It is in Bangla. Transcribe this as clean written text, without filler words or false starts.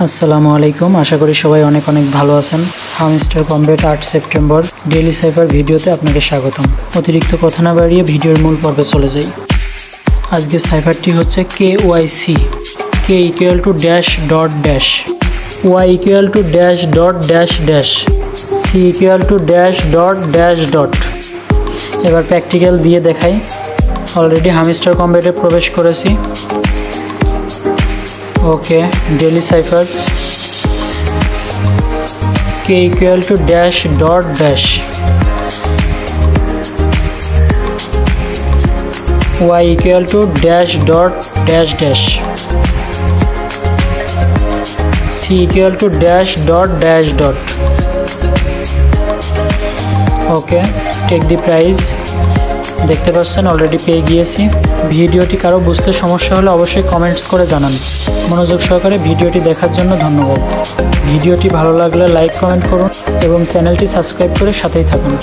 আসসালামু আলাইকুম, আশা করি সবাই অনেক ভালো আছেন। Hamster combat 8 September daily cipher ভিডিওতে আপনাকে স্বাগতম। অতিরিক্ত কথা না বাড়িয়ে ভিডিওর মূল পর্বে চলে যাই। আজকে সাইফারটি হচ্ছে KYC, K equal to dash dot dash, Y equal to dash dot dash dash, C equal to dash dot dash dot। এবার প্র্যাকটিক্যাল দিয়ে দেখাই। অলরেডি হামস্টার কমব্যাটে প্রবেশ করেছি। Okay, daily cipher K equal to dash dot dash, Y equal to dash dot dash dash, C equal to dash dot dash dot। Okay, take the prize. দেখতে পাচ্ছেন অলরেডি পেয়ে গিয়েছি। ভিডিওটি কারো বুঝতে সমস্যা হলে অবশ্যই কমেন্টস করে জানান। মনোযোগ সহকারে ভিডিওটি দেখার জন্য ধন্যবাদ। ভিডিওটি ভালো লাগলে লাইক কমেন্ট করুন এবং চ্যানেলটি সাবস্ক্রাইব করে সাথেই থাকুন।